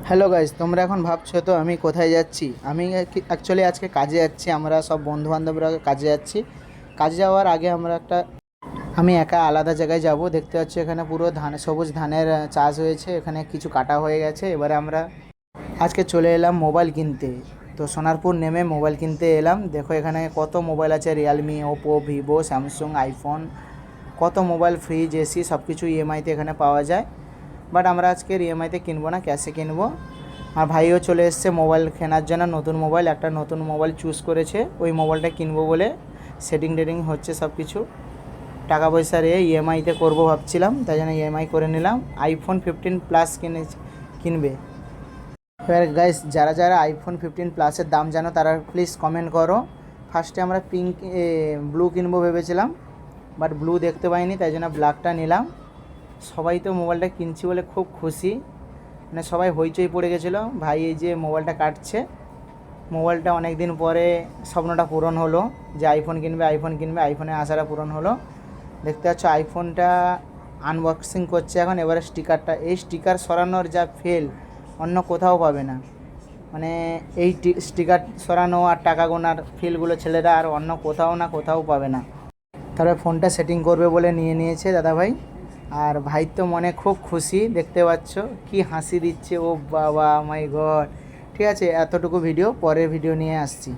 Hello guys, তোমরা এখন ভাবছো তো আমি কোথায় যাচ্ছি। আমি অ্যাকচুয়ালি আজকে কাজে যাচ্ছি। আমরা সব বন্ধুবান্ধবরা কাজে যাচ্ছি। কাজে যাওয়ার আগে আমি একা আলাদা জায়গায় যাব। দেখতে পাচ্ছি এখানে পুরো সবুজ ধানের চাষ হয়েছে। এখানে কিছু কাটা হয়ে গেছে। এবারে আমরা আজকে চলে এলাম মোবাইল কিনতে। তো সোনারপুর নেমে মোবাইল কিনতে এলাম। দেখো এখানে কত মোবাইল আছে, Realme, Oppo, Vivo, Samsung, iPhone, কত মোবাইল, ফ্রিজ, এসি সব কিছু ইএমআইতে এখানে পাওয়া যায়। বাট আমরা আজকের ইএমআইতে কিনবো না, ক্যাশে কিনবো। আর ভাইও চলে এসছে মোবাইল কেনার জন্য। নতুন মোবাইল, একটা নতুন মোবাইল চুজ করেছে। ওই মোবাইলটা কিনবো বলে সেটিং টেটিং হচ্ছে সব কিছু। টাকা পয়সা রে ইএমআইতে করবো ভাবছিলাম, তাই জন্য ইএমআই করে নিলাম। আইফোন 15 প্লাস কিনবে। এবার গাইস, যারা যারা আইফোন 15 প্লাসের দাম জানো তারা প্লিজ কমেন্ট করো। ফার্স্টে আমরা ব্লু কিনবো ভেবেছিলাম, বাট ব্লু দেখতে পাইনি, তাই জন্য ব্ল্যাকটা নিলাম। সবাই তো মোবাইলটা কিনছি বলে খুব খুশি, মানে সবাই হইচই পড়ে গেছিলো। ভাই এই যে মোবাইলটা কাটছে, মোবাইলটা অনেক দিন পরে স্বপ্নটা পূরণ হলো যে আইফোন কিনবে, আইফোন কিনবে। আইফোনের আশাটা পূরণ হলো। দেখতে পাচ্ছ আইফোনটা আনবক্সিং করছে এখন। এবারে স্টিকারটা, এই স্টিকার সরানোর যা ফেল অন্য কোথাও পাবে না। মানে এই স্টিকার সরানো আর টাকা গোনার ফিলগুলো ছেলেরা আর অন্য কোথাও না কোথাও পাবে না। তারপরে ফোনটা সেটিং করবে বলে নিয়ে নিয়েছে দাদাভাই। আর ভাই তো মনে খুব খুশি, দেখতে পাচ্ছ কি হাসি দিচ্ছে। ও বাবা মাই গড। ঠিক আছে, এতটুকু ভিডিও, পরের ভিডিও নিয়ে আসছি।